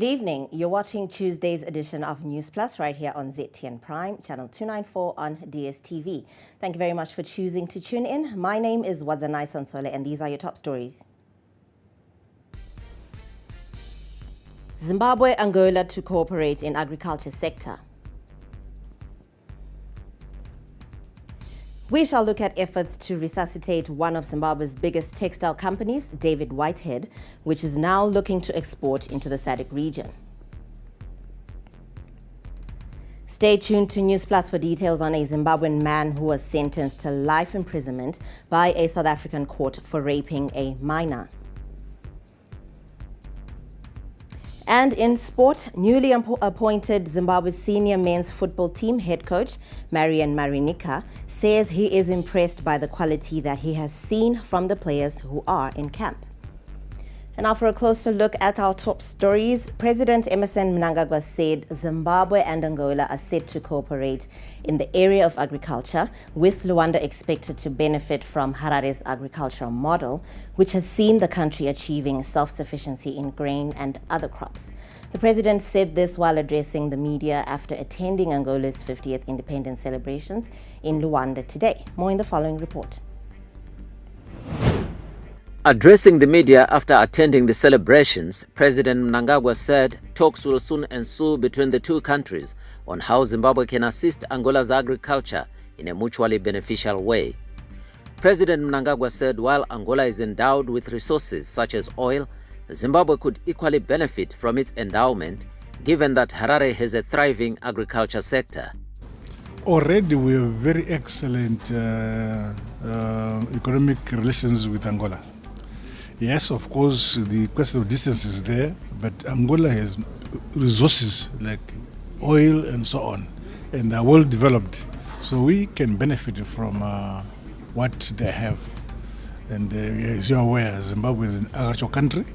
Good evening. You're watching Tuesday's edition of Newsplus right here on ZTN Prime, channel 294 on DSTV. Thank you very much for choosing to tune in. My name is Wadzanai Sansole and these are your top stories. Zimbabwe, Angola to cooperate in agriculture sector. We shall look at efforts to resuscitate one of Zimbabwe's biggest textile companies, David Whitehead, which is now looking to export into the SADC region. Stay tuned to Newsplus for details on a Zimbabwean man who was sentenced to life imprisonment by a South African court for raping a minor. And in sport, newly appointed Zimbabwe's senior men's football team head coach, Marian Marinika, says he is impressed by the quality that he has seen from the players who are in camp. And now for a closer look at our top stories, President Emmerson Mnangagwa said Zimbabwe and Angola are set to cooperate in the area of agriculture, with Luanda expected to benefit from Harare's agricultural model, which has seen the country achieving self-sufficiency in grain and other crops. The president said this while addressing the media after attending Angola's 50th independence celebrations in Luanda today. More in the following report. Addressing the media after attending the celebrations, President Mnangagwa said talks will soon ensue between the two countries on how Zimbabwe can assist Angola's agriculture in a mutually beneficial way. President Mnangagwa said while Angola is endowed with resources such as oil, Zimbabwe could equally benefit from its endowment, given that Harare has a thriving agriculture sector. Already we have very excellent economic relations with Angola. Yes, of course, the question of distance is there, but Angola has resources like oil and so on, and are well developed. So we can benefit from what they have. And as you're aware, Zimbabwe is an agricultural country,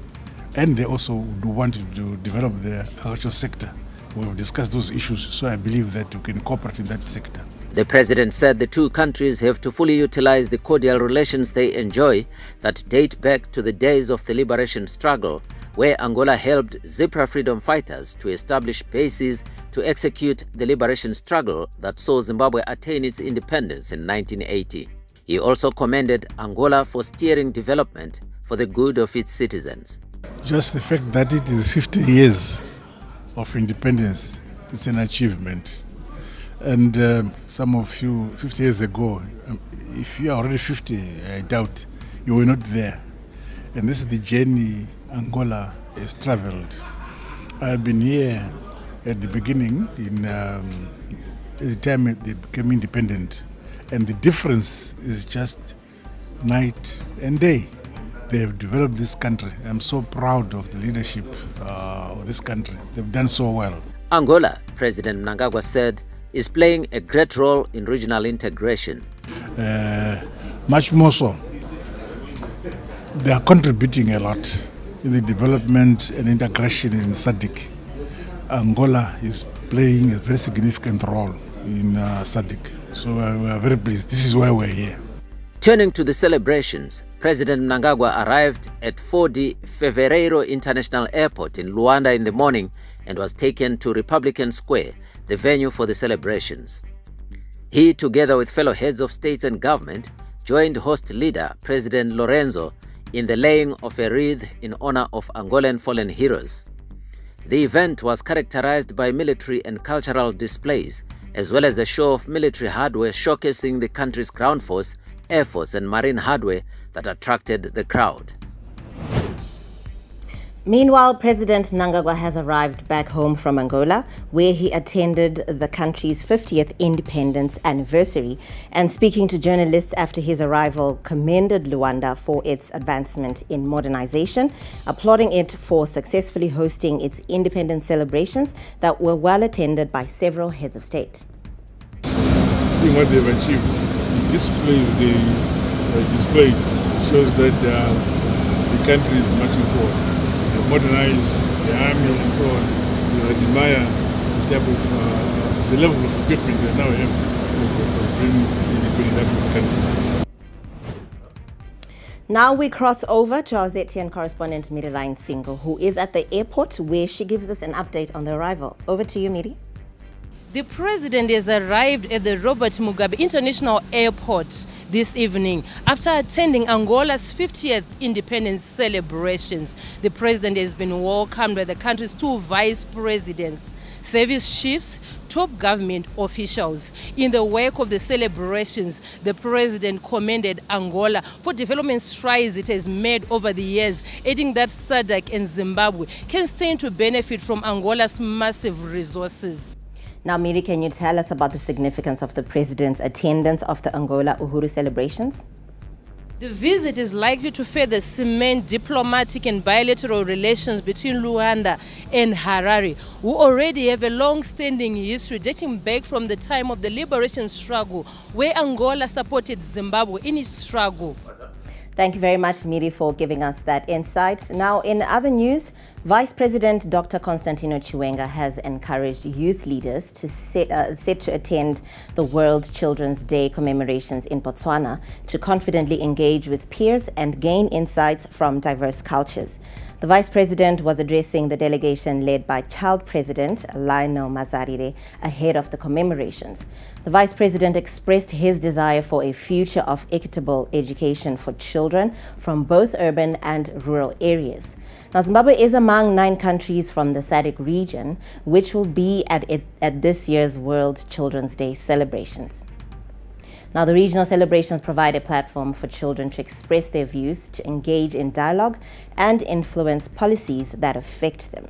and they also do want to develop their agricultural sector. We've discussed those issues, so I believe that we can cooperate in that sector. The president said the two countries have to fully utilize the cordial relations they enjoy that date back to the days of the liberation struggle, where Angola helped Zebra freedom fighters to establish bases to execute the liberation struggle that saw Zimbabwe attain its independence in 1980. He also commended Angola for steering development for the good of its citizens. Just the fact that it is 50 years of independence, it's an achievement. And some of you, 50 years ago, if you are already 50, I doubt you were not there. And this is the journey Angola has traveled. I've been here at the beginning, at the time they became independent. And the difference is just night and day. They have developed this country. I'm so proud of the leadership of this country. They've done so well. Angola, President Mnangagwa said, is playing a great role in regional integration. Much more so. They are contributing a lot in the development and integration in SADC. Angola is playing a very significant role in SADC. So we are very pleased. This is why we're here. Turning to the celebrations, President Mnangagwa arrived at 4D Fevereiro International Airport in Luanda in the morning and was taken to Republican Square, the venue for the celebrations. He, together with fellow heads of states and government, joined host leader President Lorenzo in the laying of a wreath in honor of Angolan fallen heroes. The event was characterized by military and cultural displays, as well as a show of military hardware showcasing the country's ground force, air force and marine hardware that attracted the crowd. Meanwhile, President Mnangagwa has arrived back home from Angola, where he attended the country's 50th independence anniversary, and speaking to journalists after his arrival, commended Luanda for its advancement in modernization, applauding it for successfully hosting its independence celebrations that were well attended by several heads of state. Seeing what they've achieved, the displays they displayed shows that the country is marching forward. Modernize the army and so on. You admire the type of the level of equipment they now have. So bring the country. Now we cross over to our ZTN correspondent Miriline Singo, who is at the airport where she gives us an update on the arrival. Over to you, Miri. The president has arrived at the Robert Mugabe International Airport this evening after attending Angola's 50th independence celebrations. The president has been welcomed by the country's two vice presidents, service chiefs, top government officials. In the wake of the celebrations, the president commended Angola for development strides it has made over the years, adding that SADC and Zimbabwe can stand to benefit from Angola's massive resources. Now, Miri, can you tell us about the significance of the president's attendance of the Angola Uhuru celebrations? The visit is likely to further cement diplomatic and bilateral relations between Luanda and Harare, who already have a long-standing history dating back from the time of the liberation struggle, where Angola supported Zimbabwe in its struggle. Thank you very much, Miri, for giving us that insight. Now, in other news, Vice President Dr. Constantino Chiwenga has encouraged youth leaders to set to attend the World Children's Day commemorations in Botswana to confidently engage with peers and gain insights from diverse cultures. The Vice President was addressing the delegation led by Child President Lionel Mazarire ahead of the commemorations. The Vice President expressed his desire for a future of equitable education for children from both urban and rural areas. Now, Zimbabwe is among 9 countries from the SADC region, which will be at this year's World Children's Day celebrations. Now, the regional celebrations provide a platform for children to express their views, to engage in dialogue, and influence policies that affect them.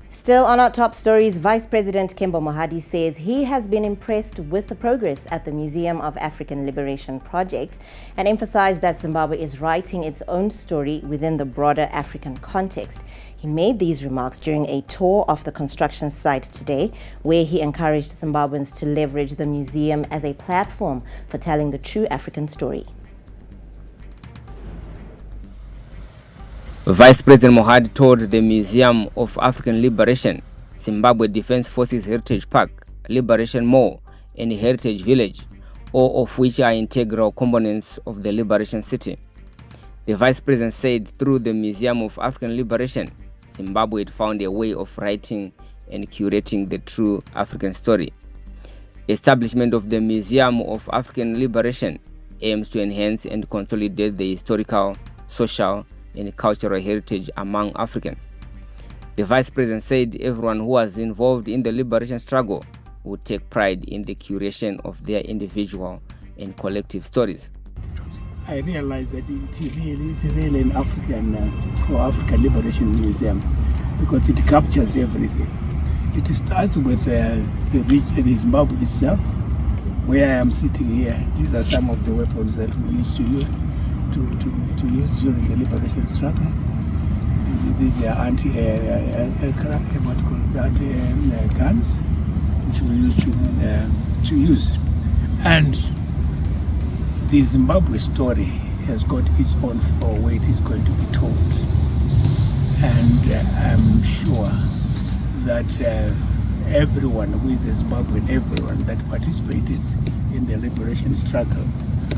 Still on our top stories, Vice President Kembo Mohadi says he has been impressed with the progress at the Museum of African Liberation project and emphasized that Zimbabwe is writing its own story within the broader African context. He made these remarks during a tour of the construction site today, where he encouraged Zimbabweans to leverage the museum as a platform for telling the true African story. Vice President Mohadi toured the Museum of African Liberation, Zimbabwe Defense Forces Heritage Park, Liberation Mall, and Heritage Village, all of which are integral components of the Liberation City. The Vice President said through the Museum of African Liberation, Zimbabwe had found a way of writing and curating the true African story. Establishment of the Museum of African Liberation aims to enhance and consolidate the historical, social, and cultural heritage among Africans. The Vice President said everyone who was involved in the liberation struggle would take pride in the curation of their individual and collective stories. I realized that it is really an African or African Liberation Museum because it captures everything. It starts with the Zimbabwe itself, where I am sitting here. These are some of the weapons that we used to use during the liberation struggle. These are guns, which we used to use. And the Zimbabwe story has got its own way it is going to be told. And I'm sure that everyone who is a Zimbabwean, everyone that participated in the liberation struggle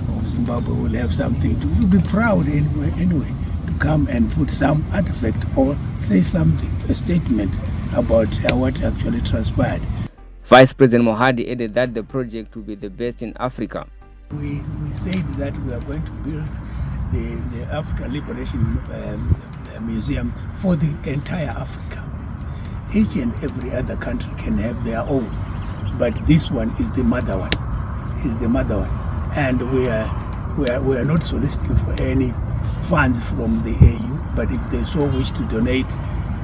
of Zimbabwe will have something to, you'll be proud anyway to come and put some artifact or say something, a statement about what actually transpired. Vice President Mohadi added that the project will be the best in Africa. We said that we are going to build the African Liberation Museum for the entire Africa. Each and every other country can have their own, but this one is the mother one. And we are not soliciting for any funds from the AU, but if they so wish to donate,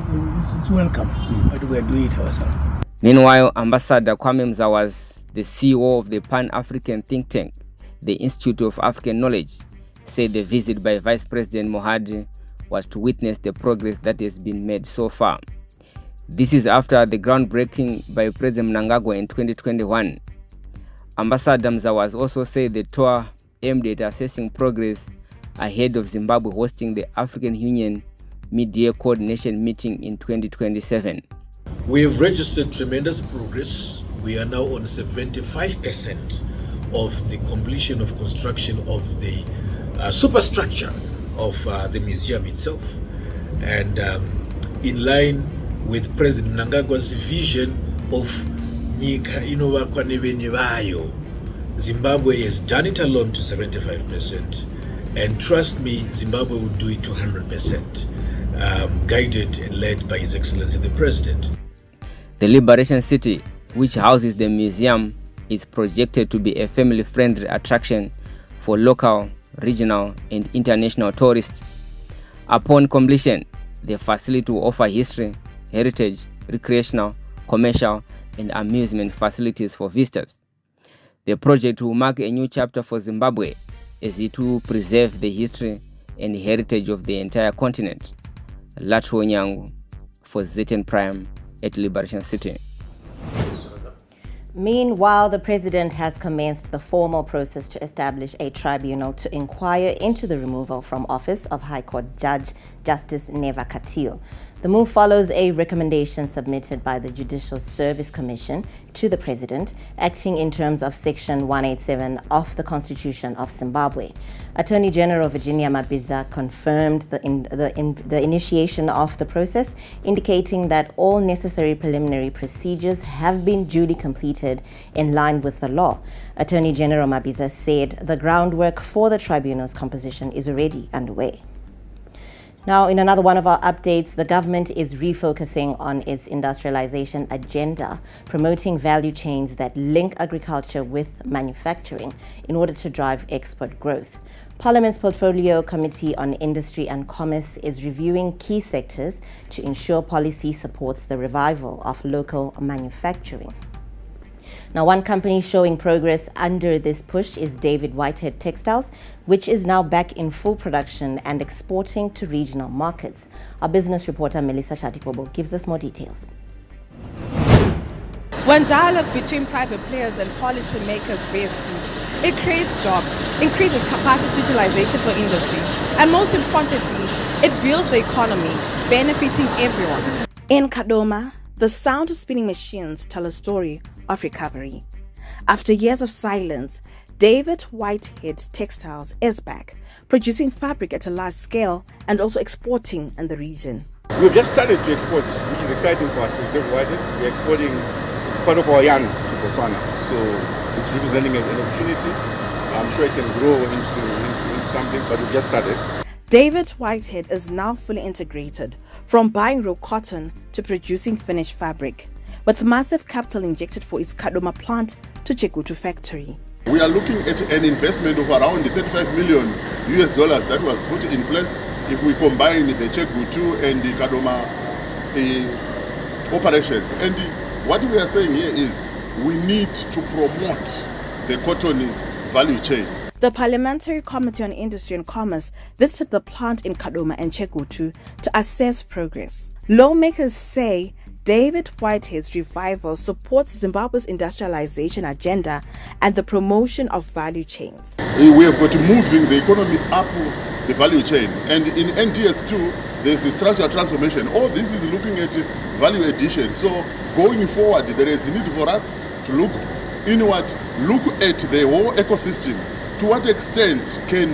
it's welcome, but we are doing it ourselves. Meanwhile, Ambassador Kwame Mzawas, the CEO of the Pan-African think tank, the Institute of African Knowledge, said the visit by Vice President Mohadi was to witness the progress that has been made so far. This is after the groundbreaking by President Mnangagwa in 2021. Ambassador Mzawas also said the tour aimed at assessing progress ahead of Zimbabwe hosting the African Union Mid-Year Coordination Meeting in 2027. We have registered tremendous progress. We are now on 75% of the completion of construction of the superstructure of the museum itself. And in line with President Mnangagwa's vision of Nyika inovakwa nevenye vayo, Zimbabwe has done it alone to 75%. And trust me, Zimbabwe will do it to 100%, guided and led by His Excellency the President. The Liberation City, which houses the museum, is projected to be a family-friendly attraction for local, regional, and international tourists. Upon completion, the facility will offer history, heritage, recreational, commercial, and amusement facilities for visitors. The project will mark a new chapter for Zimbabwe as it will preserve the history and heritage of the entire continent. Latwo Nyangu for ZN Prime at Liberation City. Meanwhile, the president has commenced the formal process to establish a tribunal to inquire into the removal from office of High Court Judge Justice Neva Katio. The move follows a recommendation submitted by the Judicial Service Commission to the president, acting in terms of Section 187 of the Constitution of Zimbabwe. Attorney General Virginia Mabiza confirmed the initiation of the process, indicating that all necessary preliminary procedures have been duly completed in line with the law. Attorney General Mabiza said the groundwork for the tribunal's composition is already underway. Now, in another one of our updates, the government is refocusing on its industrialization agenda, promoting value chains that link agriculture with manufacturing in order to drive export growth. Parliament's Portfolio Committee on Industry and Commerce is reviewing key sectors to ensure policy supports the revival of local manufacturing. Now, one company showing progress under this push is David Whitehead Textiles, which is now back in full production and exporting to regional markets. Our business reporter Melissa Chatikobo gives us more details. When dialogue between private players and policymakers bears fruit, it creates jobs, increases capacity utilization for industry, and most importantly, it builds the economy, benefiting everyone. In Kadoma, the sound of spinning machines tell a story of recovery. After years of silence, David Whitehead Textiles is back, producing fabric at a large scale and also exporting in the region. We've just started to export, which is exciting for us as David Whitehead. We're exporting part of our yarn to Botswana, so it's representing an opportunity. I'm sure it can grow into something, but we've just started. David Whitehead is now fully integrated, from buying raw cotton to producing finished fabric, with massive capital injected for its Kadoma plant to Chekutu factory. We are looking at an investment of around $35 million that was put in place if we combine the Chekutu and the Kadoma operations. And what we are saying here is we need to promote the cotton value chain. The Parliamentary Committee on Industry and Commerce visited the plant in Kadoma and Chekutu to assess progress. Lawmakers say David Whitehead's revival supports Zimbabwe's industrialization agenda and the promotion of value chains. We have got moving the economy up the value chain, and in NDS2 there's a structural transformation. All this is looking at value addition. So going forward, there is a need for us to look inward, look at the whole ecosystem. To what extent can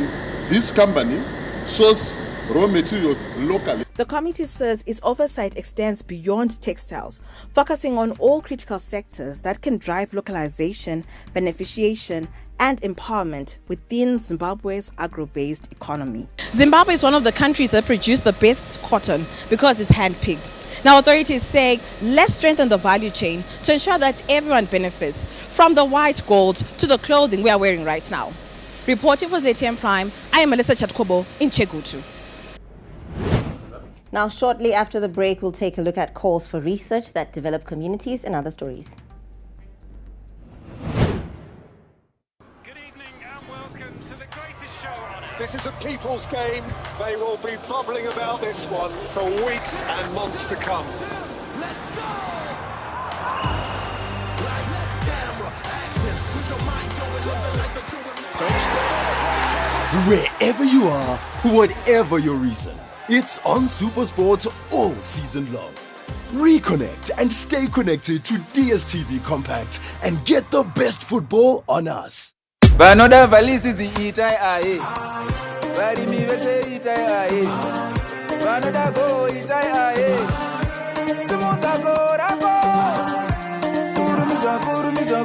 this company source raw materials locally? The committee says its oversight extends beyond textiles, focusing on all critical sectors that can drive localization, beneficiation, and empowerment within Zimbabwe's agro-based economy. Zimbabwe is one of the countries that produce the best cotton because it's hand-picked. Now, authorities say let's strengthen the value chain to ensure that everyone benefits, from the white gold to the clothing we are wearing right now. Reporting for ZTM Prime, I am Melissa Chatkobo in Chekutu. Now, shortly after the break, we'll take a look at calls for research that develop communities and other stories. Good evening and welcome to the greatest show on earth. This is a people's game. They will be bubbling about this one for weeks and months to come. Let's go! Lights, camera, action. Put your mind on it, live the life that you remember. Wherever you are, whatever your reason, it's on SuperSport all season long. Reconnect and stay connected to DSTV Compact and get the best football on us. Vanoda valisi ziita aye. varimi vese itai aye, vanoda go itai aye, simudza go rako, kurumiza,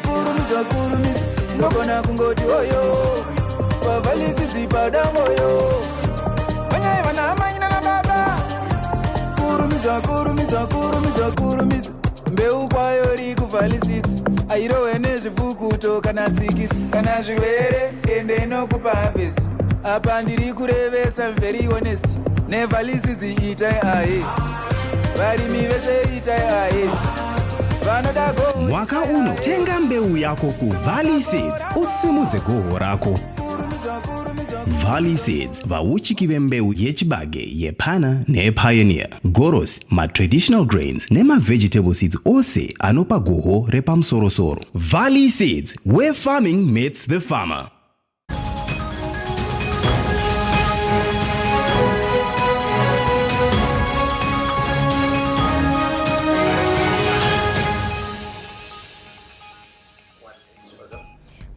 ndogona kungoti oyo, vavalisisi padamoyo, vanyai vana amaina na baba, kurumiza, mbeu kwayo rikuvhalisisi, airowe nezvifukuto kana tsikitsi, kana zvirwere ende nokupa harvest, apa ndiri kurevesa very honest, nevhalisisi itai aye, varimi vese itai aye. Mwaka uno tenga mbeu yako ku Valley Seeds usimudze goho rako. Valley Seeds vauchiki vembeu yechibage yepana nePioneer, Goros, ma-traditional grains nema-vegetable seeds ose anopa goho repamsorosoro. Valley Seeds, where farming meets the farmer.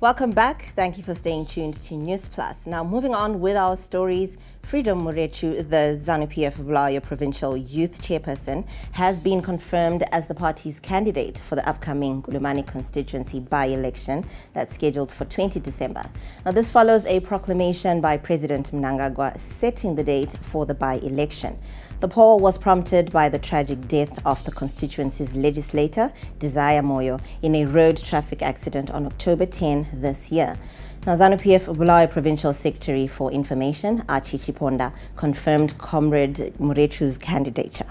Welcome back. Thank you for staying tuned to Newsplus. Now, moving on with our stories, Freedom Murechu, the ZANU-PF Bulawayo Provincial Youth Chairperson, has been confirmed as the party's candidate for the upcoming Ngulumane constituency by-election that's scheduled for 20 December. Now, this follows a proclamation by President Mnangagwa setting the date for the by-election. The poll was prompted by the tragic death of the constituency's legislator, Desire Moyo, in a road traffic accident on October 10 this year. Now, ZANU-PF Bulawayo Provincial Secretary for Information, Archie Chiponda, confirmed Comrade Murechu's candidature.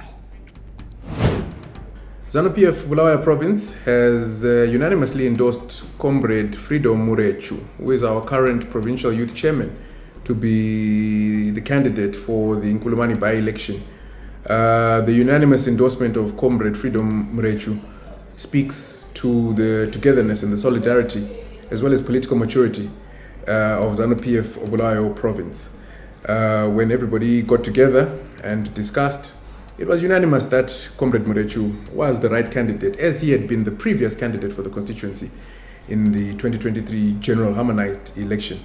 ZANU-PF Bulawayo Province has unanimously endorsed Comrade Freedom Murechu, who is our current Provincial Youth Chairman, to be the candidate for the Ngulumane by-election. The unanimous endorsement of Comrade Freedom Murechu speaks to the togetherness and the solidarity, as well as political maturity of ZANU-PF Bulawayo Province. When everybody got together and discussed, it was unanimous that Comrade Murechu was the right candidate, as he had been the previous candidate for the constituency in the 2023 General Harmonized election.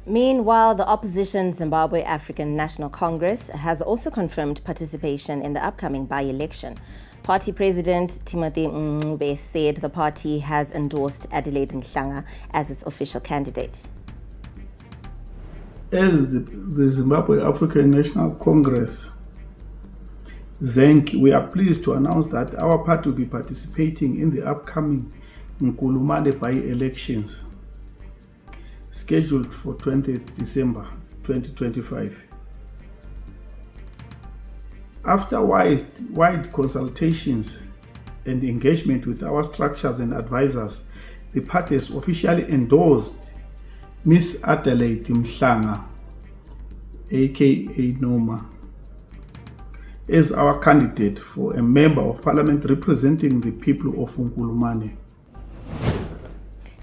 Meanwhile, the opposition Zimbabwe African National Congress has also confirmed participation in the upcoming by-election. Party President Timothy Mncube said the party has endorsed Adelaide Mhlanga as its official candidate. As the Zimbabwe African National Congress, ZANC, we are pleased to announce that our party will be participating in the upcoming Ngulumane by-elections, scheduled for 20th December 2025. After wide consultations and engagement with our structures and advisors, the party has officially endorsed Ms. Adelaide Mhlanga, aka Noma, as our candidate for a member of parliament representing the people of Ngulumane.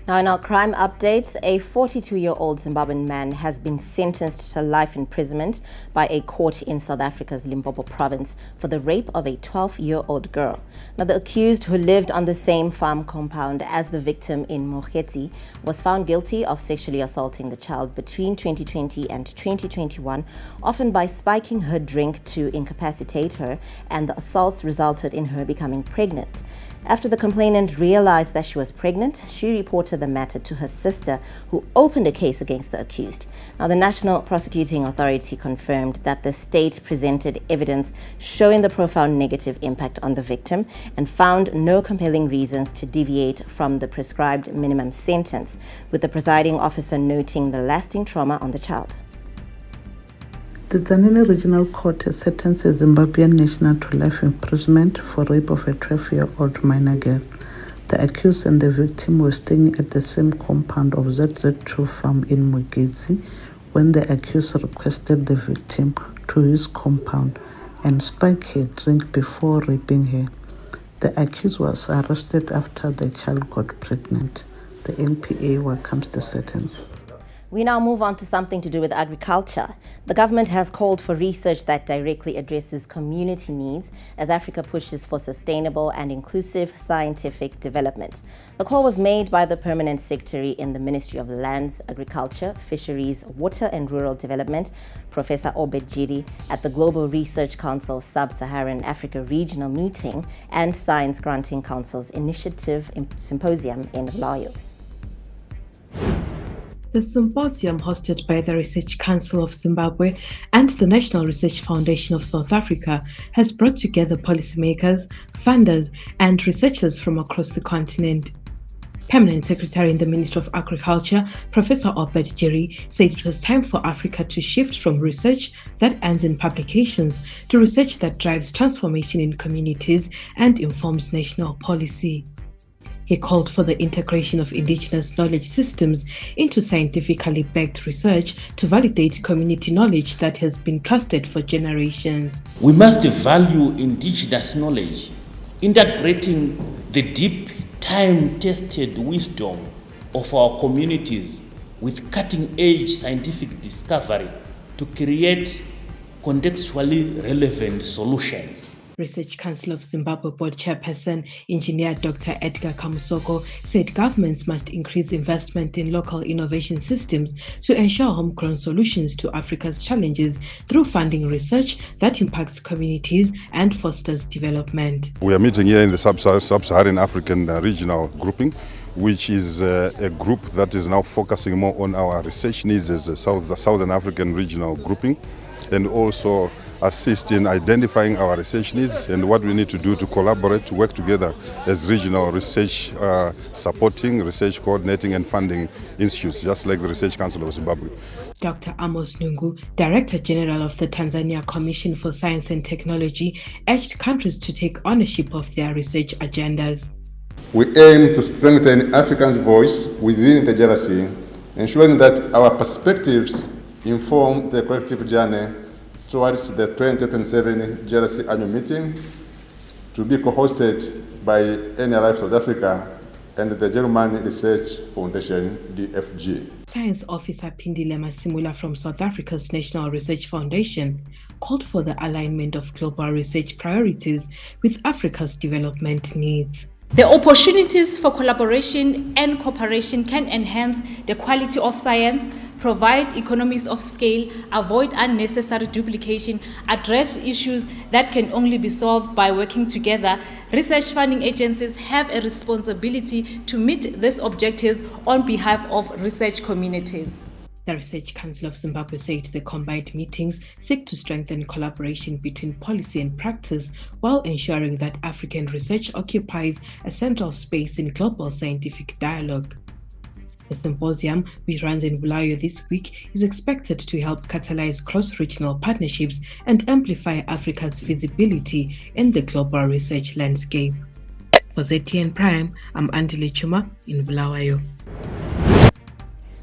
Now, in our crime updates, a 42-year-old Zimbabwean man has been sentenced to life imprisonment by a court in South Africa's Limpopo province for the rape of a 12-year-old girl. Now, the accused, who lived on the same farm compound as the victim in Mogeti, was found guilty of sexually assaulting the child between 2020 and 2021, often by spiking her drink to incapacitate her, and the assaults resulted in her becoming pregnant. After the complainant realized that she was pregnant, she reported the matter to her sister, who opened a case against the accused. Now, the National Prosecuting Authority confirmed that the state presented evidence showing the profound negative impact on the victim and found no compelling reasons to deviate from the prescribed minimum sentence, with the presiding officer noting the lasting trauma on the child. The Tzaneen Regional Court has sentenced a Zimbabwean national to life imprisonment for rape of a 12-year-old minor girl. The accused and the victim were staying at the same compound of ZZ2 farm in Mogezi when the accused requested the victim to his compound and spike her drink before raping her. The accused was arrested after the child got pregnant. The NPA welcomes the sentence. We now move on to something to do with agriculture. The government has called for research that directly addresses community needs as Africa pushes for sustainable and inclusive scientific development. The call was made by the Permanent Secretary in the Ministry of Lands, Agriculture, Fisheries, Water and Rural Development, Professor Obed Jiri, at the Global Research Council Sub-Saharan Africa Regional Meeting and Science Granting Council's Initiative Symposium in Bulawayo. The symposium, hosted by the Research Council of Zimbabwe and the National Research Foundation of South Africa, has brought together policymakers, funders, and researchers from across the continent. Permanent Secretary in the Ministry of Agriculture, Professor Obed Jiri, said it was time for Africa to shift from research that ends in publications to research that drives transformation in communities and informs national policy. He called for the integration of indigenous knowledge systems into scientifically backed research to validate community knowledge that has been trusted for generations. We must value indigenous knowledge, integrating the deep, time-tested wisdom of our communities with cutting-edge scientific discovery to create contextually relevant solutions. Research Council of Zimbabwe Board Chairperson, Engineer Dr. Edgar Kamusoko, said governments must increase investment in local innovation systems to ensure homegrown solutions to Africa's challenges through funding research that impacts communities and fosters development. We are meeting here in the Sub-Saharan African regional grouping, which is a group that is now focusing more on our research needs as the Southern African regional grouping, and also assist in identifying our research needs and what we need to do to collaborate, to work together as regional research supporting, research coordinating and funding institutes, just like the Research Council of Zimbabwe. Dr. Amos Nungu, Director General of the Tanzania Commission for Science and Technology, urged countries to take ownership of their research agendas. We aim to strengthen Africa's voice within the JRC, ensuring that our perspectives inform the collective journey towards the 2027 JRC annual meeting, to be co-hosted by NRI South Africa and the German Research Foundation, DFG. Science Officer Pindile Masimula from South Africa's National Research Foundation called for the alignment of global research priorities with Africa's development needs. The opportunities for collaboration and cooperation can enhance the quality of science, provide economies of scale, avoid unnecessary duplication, address issues that can only be solved by working together. Research funding agencies have a responsibility to meet these objectives on behalf of research communities. The Research Council of Zimbabwe said the combined meetings seek to strengthen collaboration between policy and practice while ensuring that African research occupies a central space in global scientific dialogue. The symposium, which runs in Bulawayo this week, is expected to help catalyze cross-regional partnerships and amplify Africa's visibility in the global research landscape. For ZTN Prime, I'm Andile Chuma in Bulawayo.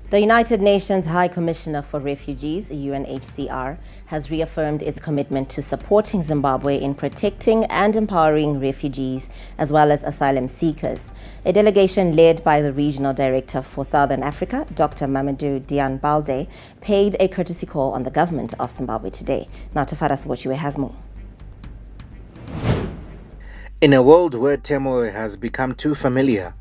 The United Nations High Commissioner for Refugees, UNHCR, has reaffirmed its commitment to supporting Zimbabwe in protecting and empowering refugees as well as asylum seekers. A delegation led by the Regional Director for Southern Africa, Dr. Mamadou Dian Balde, paid a courtesy call on the government of Zimbabwe today. Now Tafara Sibochiwe has more. In a world where turmoil has become too familiar,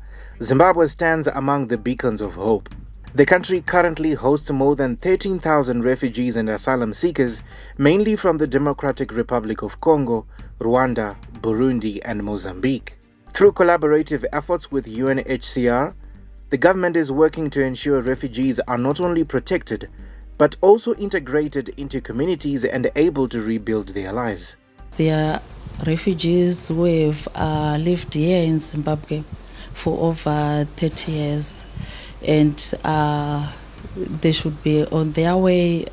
Zimbabwe stands among the beacons of hope. The country currently hosts more than 13,000 refugees and asylum seekers, mainly from the Democratic Republic of Congo, Rwanda, Burundi, and Mozambique. Through collaborative efforts with UNHCR, the government is working to ensure refugees are not only protected, but also integrated into communities and able to rebuild their lives. There are refugees who have lived here in Zimbabwe for over 30 years. And they should be on their way,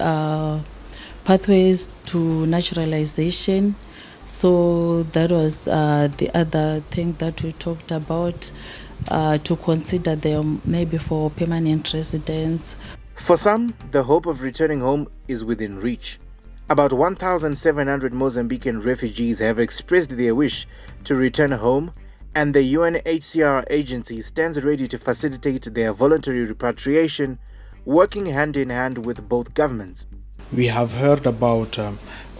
pathways to naturalization. So that was the other thing that we talked about, to consider them maybe for permanent residence. For some, the hope of returning home is within reach. About 1,700 Mozambican refugees have expressed their wish to return home, and the UNHCR agency stands ready to facilitate their voluntary repatriation working hand in hand with both governments. We have heard about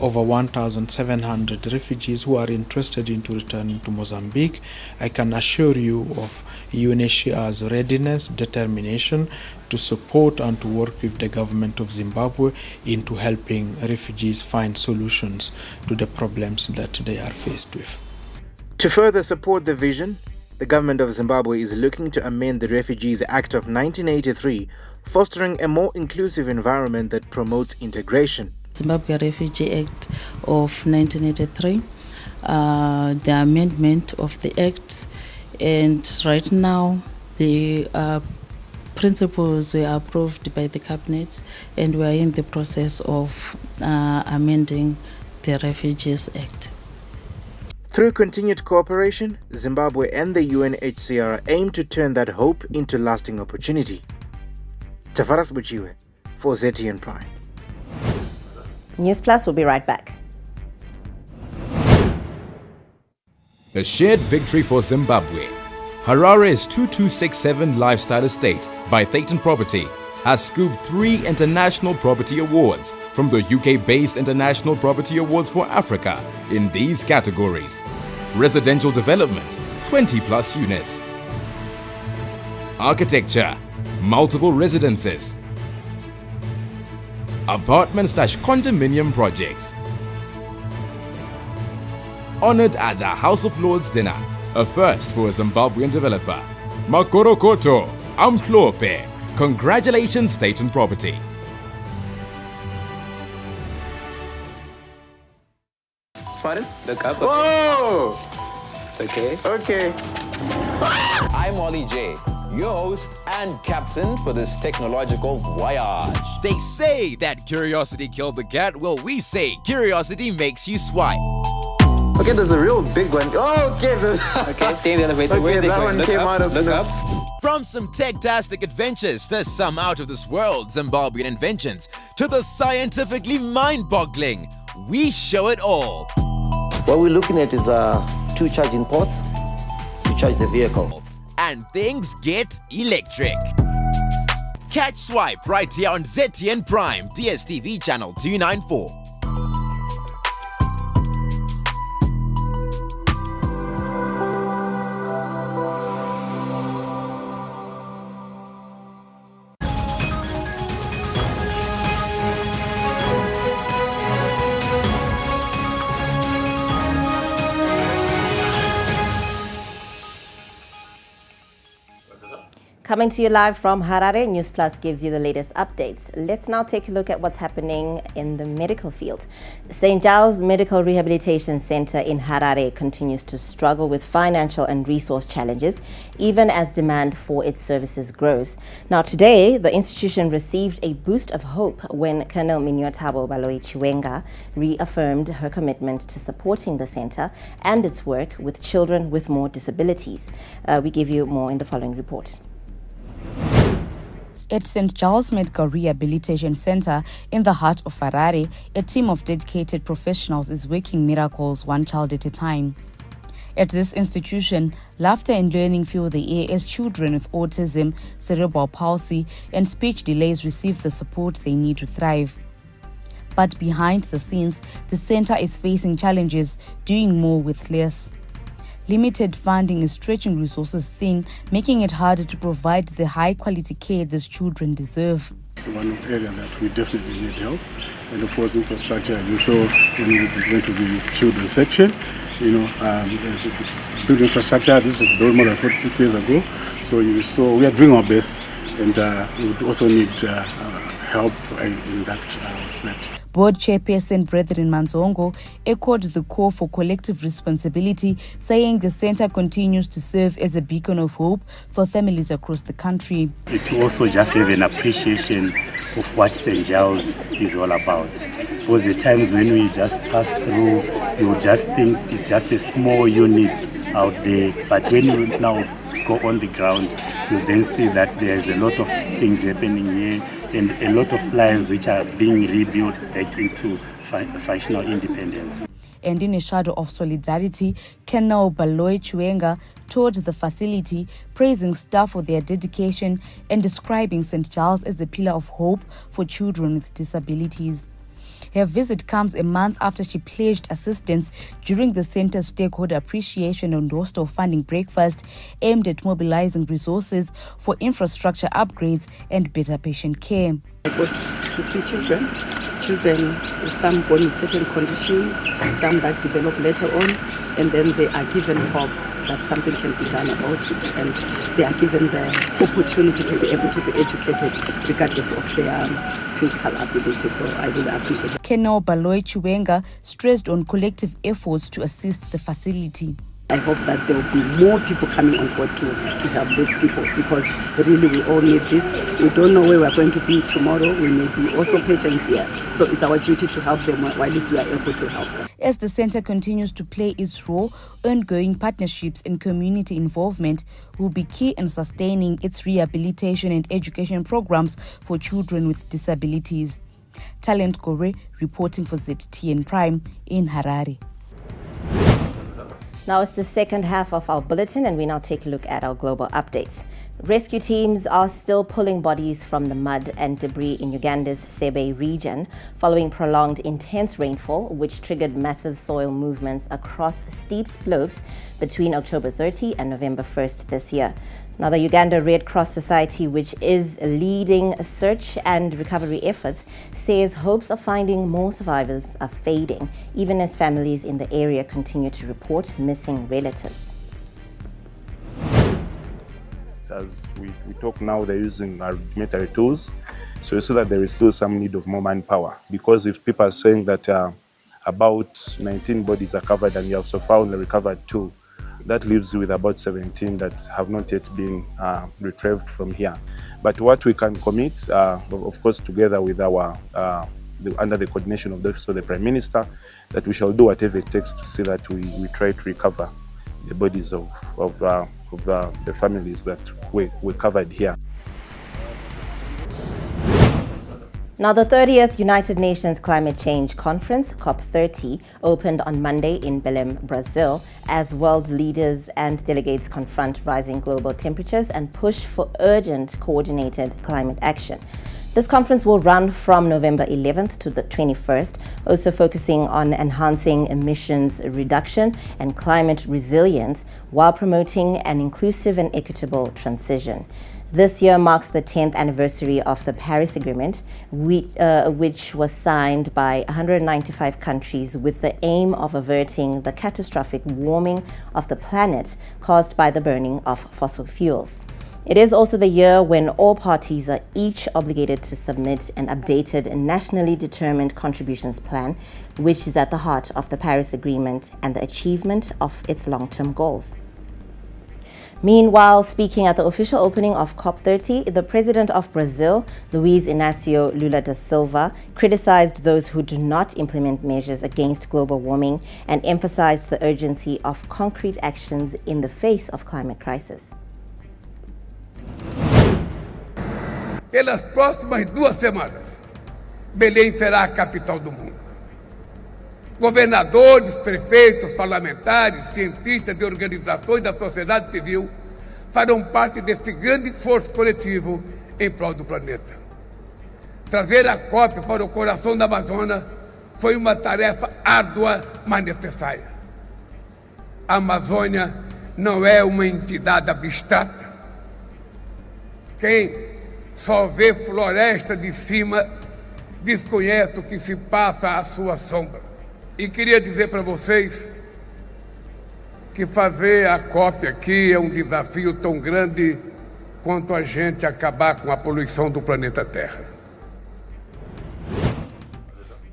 over 1,700 refugees who are interested in returning to Mozambique. I can assure you of UNHCR's readiness, determination to support and to work with the government of Zimbabwe into helping refugees find solutions to the problems that they are faced with. To further support the vision, the government of Zimbabwe is looking to amend the Refugees Act of 1983, fostering a more inclusive environment that promotes integration. Zimbabwe Refugee Act of 1983, the amendment of the Act, and right now the principles were approved by the Cabinet, and we are in the process of amending the Refugees Act. Through continued cooperation, Zimbabwe and the UNHCR aim to turn that hope into lasting opportunity. Tavares Buchiwe for ZTN Prime. Newsplus will be right back. A shared victory for Zimbabwe. Harare's 2267 Lifestyle Estate by Thayton Property has scooped 3 international property awards from the UK-based International Property Awards for Africa in these categories: residential development, 20+ units; architecture, multiple residences; apartment/condominium projects. Honored at the House of Lords dinner, a first for a Zimbabwean developer. Makorokoto, Amhlope. Congratulations, Thayton Property. Pardon? Look up. Whoa! Okay. Okay. I'm Ollie J, your host and captain for this technological voyage. They say that curiosity killed the cat. Well, we say curiosity makes you swipe. Okay, there's a real big one. Oh, okay. Okay, stay in the elevator. Okay, that one came out of... Look up. From some tech-tastic adventures to some out-of-this-world Zimbabwean inventions to the scientifically mind-boggling, we show it all. What we're looking at is 2 charging ports to charge the vehicle. And things get electric. Catch Swipe right here on ZTN Prime, DSTV channel 294. Coming to you live from Harare, Newsplus gives you the latest updates. Let's now take a look at what's happening in the medical field. St. Giles Medical Rehabilitation Center in Harare continues to struggle with financial and resource challenges, even as demand for its services grows. Now today, the institution received a boost of hope when Colonel Minyothabo Baloyi Chiwenga reaffirmed her commitment to supporting the center and its work with children with more disabilities. We give you more in the following report. At St. Giles Medical Rehabilitation Center in the heart of Harare, a team of dedicated professionals is working miracles one child at a time. At this institution, laughter and learning fill the air as children with autism, cerebral palsy, and speech delays receive the support they need to thrive. But behind the scenes, the center is facing challenges, doing more with less. Limited funding is stretching resources thin, making it harder to provide the high-quality care these children deserve. It's one area that we definitely need help. And of course, infrastructure, you saw when we went to the children's section, build infrastructure, this was built more than 46 years ago. So we are doing our best, and we would also need help in that aspect. Board Chairperson Brethren Manzongo echoed the call for collective responsibility, saying the center continues to serve as a beacon of hope for families across the country. It also just have an appreciation of what St. Giles is all about. Because the times when we just pass through, you would just think it's just a small unit out there. But when you now go on the ground, you then see that there's a lot of things happening here and a lot of lives which are being rebuilt back into functional independence. and in a shadow of solidarity, Colonel Baloyi Chiwenga toured the facility, praising staff for their dedication and describing St. Giles as a pillar of hope for children with disabilities. Her visit comes a month after she pledged assistance during the center's stakeholder appreciation and hostel funding breakfast aimed at mobilizing resources for infrastructure upgrades and better patient care. I got to see children, some born with certain conditions, some that develop later on, and then they are given hope that something can be done about it, and they are given the opportunity to be able to be educated regardless of their physical ability. So I really appreciate it. Colonel Baloyi Chiwenga stressed on collective efforts to assist the facility. I hope that there will be more people coming on board to help these people, because really we all need this. We don't know where we're going to be tomorrow. We may be also patients here. So it's our duty to help them while at least we are able to help them. As the center continues to play its role, ongoing partnerships and community involvement will be key in sustaining its rehabilitation and education programs for children with disabilities. Talent Gore reporting for ZTN Prime in Harare. Now it's the second half of our bulletin, and we now take a look at our global updates. Rescue teams are still pulling bodies from the mud and debris in Uganda's Sebe region following prolonged intense rainfall, which triggered massive soil movements across steep slopes between October 30 and November 1st this year. Now, the Uganda Red Cross Society, which is leading search and recovery efforts, says hopes of finding more survivors are fading, even as families in the area continue to report missing relatives. As we talk now, they're using rudimentary tools, so you see that there is still some need of more manpower, because if people are saying that about 19 bodies are covered and you have so far only recovered 2, that leaves you with about 17 that have not yet been retrieved from here. But what we can commit, of course, together with our under the coordination of the Office of the Prime Minister, that we shall do whatever it takes to see that we try to recover the bodies of the families that we covered here. Now, the 30th United Nations Climate Change Conference, COP30, opened on Monday in Belém, Brazil, as world leaders and delegates confront rising global temperatures and push for urgent coordinated climate action. This conference will run from November 11th to the 21st, also focusing on enhancing emissions reduction and climate resilience while promoting an inclusive and equitable transition. This year marks the 10th anniversary of the Paris Agreement, which was signed by 195 countries with the aim of averting the catastrophic warming of the planet caused by the burning of fossil fuels. It is also the year when all parties are each obligated to submit an updated and nationally determined contributions plan, which is at the heart of the Paris Agreement and the achievement of its long-term goals. Meanwhile, speaking at the official opening of COP30, the president of Brazil, Luiz Inácio Lula da Silva, criticized those who do not implement measures against global warming and emphasized the urgency of concrete actions in the face of climate crisis. Pelas próximas 2 semanas, Belém será a capital do mundo. Governadores, prefeitos, parlamentares, cientistas e organizações da sociedade civil farão parte desse grande esforço coletivo em prol do planeta. Trazer a COP para o coração da Amazônia foi uma tarefa árdua, mas necessária. A Amazônia não é uma entidade abstrata. Quem só vê floresta de cima desconhece o que se passa à sua sombra. E queria dizer para vocês que fazer a COP aqui é um desafio tão grande quanto a gente acabar com a poluição do planeta Terra.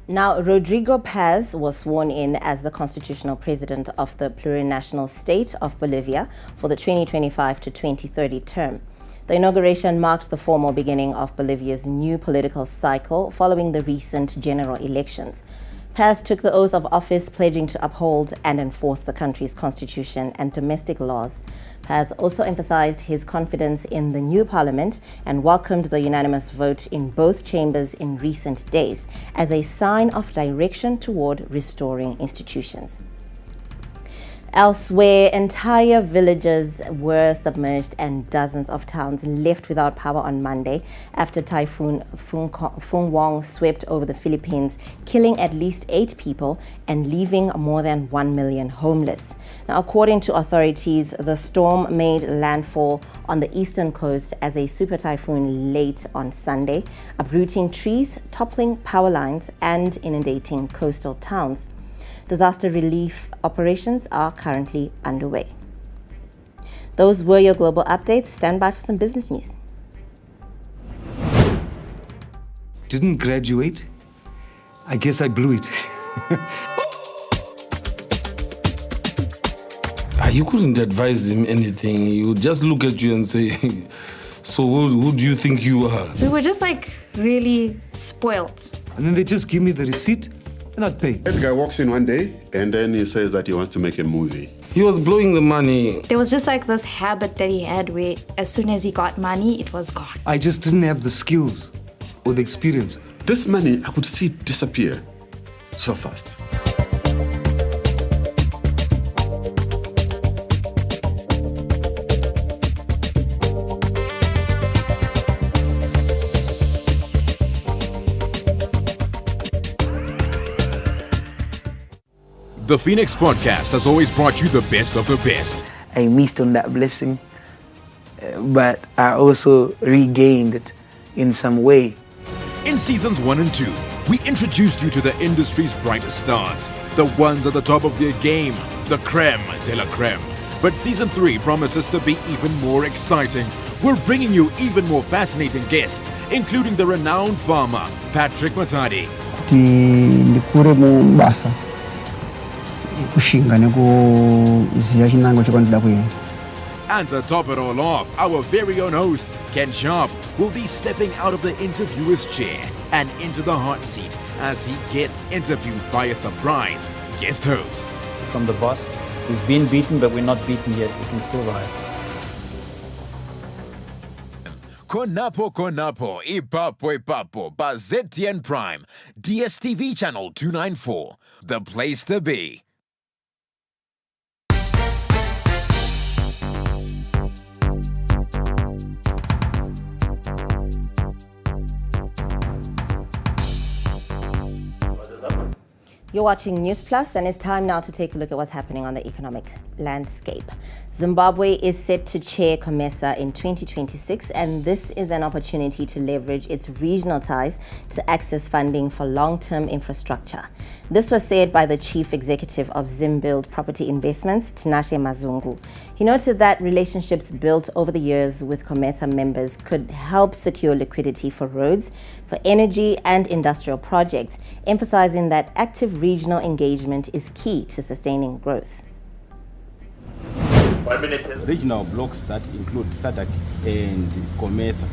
Now, Rodrigo Paz was sworn in as the constitutional president of the plurinational state of Bolivia for the 2025 to 2030 term. The inauguration marked the formal beginning of Bolivia's new political cycle following the recent general elections. Paz took the oath of office, pledging to uphold and enforce the country's constitution and domestic laws. Paz also emphasized his confidence in the new parliament and welcomed the unanimous vote in both chambers in recent days as a sign of direction toward restoring institutions. Elsewhere, entire villages were submerged and dozens of towns left without power on Monday after Typhoon Fungwang swept over the Philippines, killing at least 8 people and leaving more than 1 million homeless. Now, according to authorities, the storm made landfall on the eastern coast as a super typhoon late on Sunday, uprooting trees, toppling power lines, and inundating coastal towns. Disaster relief operations are currently underway. Those were your global updates. Stand by for some business news. Didn't graduate? I guess I blew it. You couldn't advise him anything. He would just look at you and say, so who do you think you are? We were just like really spoiled. And then they just give me the receipt and I'd pay. The guy walks in one day and then he says that he wants to make a movie. He was blowing the money. There was just like this habit that he had where as soon as he got money, it was gone. I just didn't have the skills or the experience. This money, I could see it disappear so fast. The Phoenix Podcast has always brought you the best of the best. I missed on that blessing, but I also regained it in some way. In seasons 1 and 2, we introduced you to the industry's brightest stars, the ones at the top of their game, the creme de la creme. But season 3 promises to be even more exciting. We're bringing you even more fascinating guests, including the renowned farmer, Patrick Matadi. And to top it all off, our very own host, Ken Sharp, will be stepping out of the interviewer's chair and into the hot seat as he gets interviewed by a surprise guest host. From the boss, we've been beaten, but we're not beaten yet. We can still rise. Konapo Ipapo by ZTN Prime, DSTV channel 294, the place to be. You're watching Newsplus, and it's time now to take a look at what's happening on the economic landscape. Zimbabwe is set to chair COMESA in 2026, and this is an opportunity to leverage its regional ties to access funding for long-term infrastructure. This was said by the chief executive of Zimbuild Property Investments, Tinashe Mazungu. He noted that relationships built over the years with COMESA members could help secure liquidity for roads, for energy and industrial projects, emphasizing that active regional engagement is key to sustaining growth. Regional blocks that include SADC and COMESA,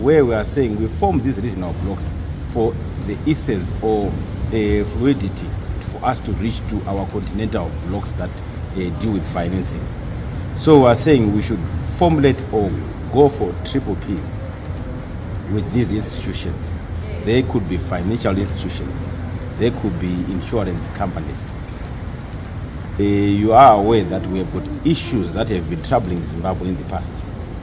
where we are saying we form these regional blocks for the essence or fluidity for us to reach to our continental blocks that deal with financing. So we are saying we should formulate or go for triple Ps with these institutions. They could be financial institutions, they could be insurance companies. You are aware that we have got issues that have been troubling Zimbabwe in the past.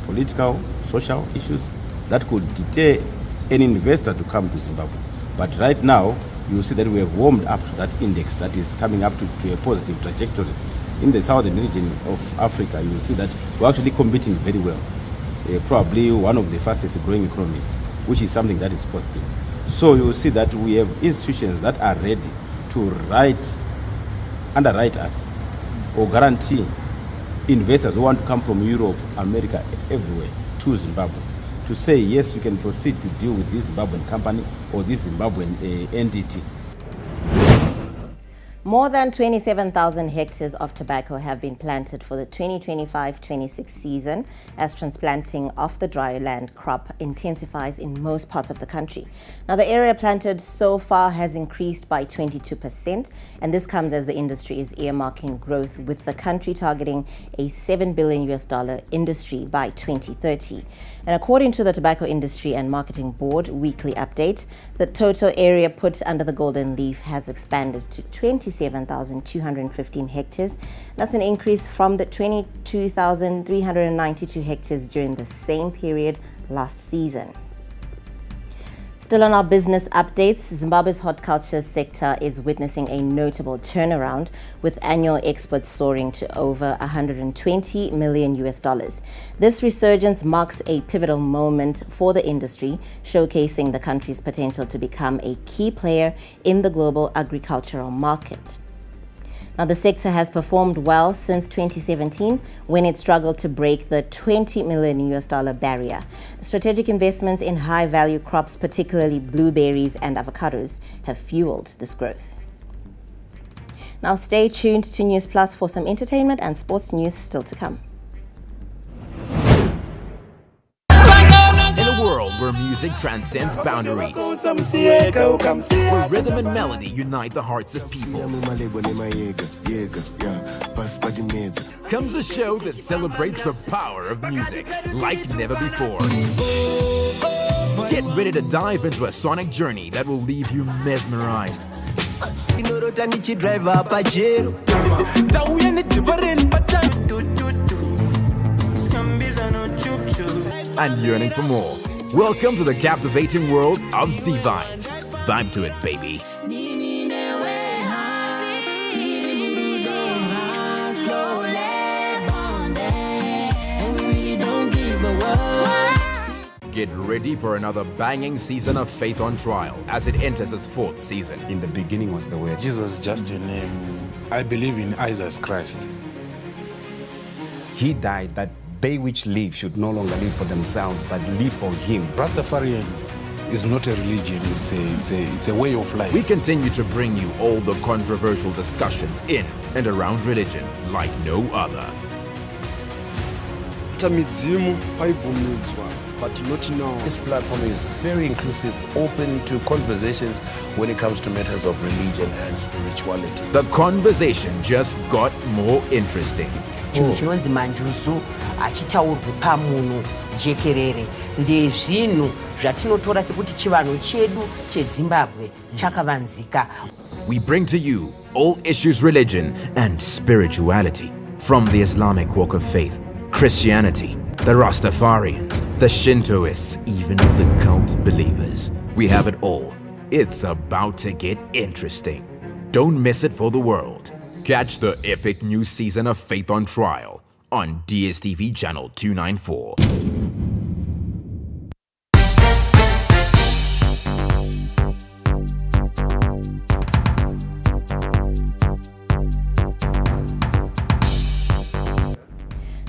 Political, social issues that could deter any investor to come to Zimbabwe. But right now, you see that we have warmed up to that index that is coming up to a positive trajectory. In the southern region of Africa, you will see that we're actually competing very well. Probably one of the fastest growing economies, which is something that is positive. So you will see that we have institutions that are ready to underwrite us or guarantee investors who want to come from Europe, America, everywhere to Zimbabwe to say, yes, you can proceed to deal with this Zimbabwean company or this Zimbabwean entity. More than 27,000 hectares of tobacco have been planted for the 2025-26 season as transplanting of the dryland crop intensifies in most parts of the country. Now, the area planted so far has increased by 22%, and this comes as the industry is earmarking growth, with the country targeting a $7 billion industry by 2030. And according to the Tobacco Industry and Marketing Board weekly update, the total area put under the golden leaf has expanded to 27,215 hectares. That's an increase from the 22,392 hectares during the same period last season. Still on our business updates, Zimbabwe's horticulture sector is witnessing a notable turnaround, with annual exports soaring to over $120 million. This resurgence marks a pivotal moment for the industry, showcasing the country's potential to become a key player in the global agricultural market. Now, the sector has performed well since 2017, when it struggled to break the $20 million barrier. Strategic investments in high-value crops, particularly blueberries and avocados, have fueled this growth. Now, stay tuned to Newsplus for some entertainment and sports news still to come. In a world where music transcends boundaries, where rhythm and melody unite the hearts of people, comes a show that celebrates the power of music like never before. Get ready to dive into a sonic journey that will leave you mesmerized and yearning for more. Welcome to the captivating world of Z Vibes. Vibe to it, baby. Get ready for another banging season of Faith on Trial as it enters its 4th season. In the beginning was the Word. Jesus is just a name. I believe in Jesus Christ. He died that they which live should no longer live for themselves, but live for Him. Rastafarian is not a religion, it's a way of life. We continue to bring you all the controversial discussions in and around religion like no other. But not now. This platform is very inclusive, open to conversations when it comes to matters of religion and spirituality. The conversation just got more interesting. Chinonzi manjuzu achitaurwa pamunhu jekerere ndezvinhu zvatinotora sekuti chivanhu chedu cheZimbabwe chakavanzika. We bring to you all issues religion and spirituality, from the Islamic walk of faith, Christianity, the Rastafarians, the Shintoists, even the cult believers. We have it all. It's about to get interesting. Don't miss it for the world. Catch the epic new season of Faith on Trial on DSTV channel 294.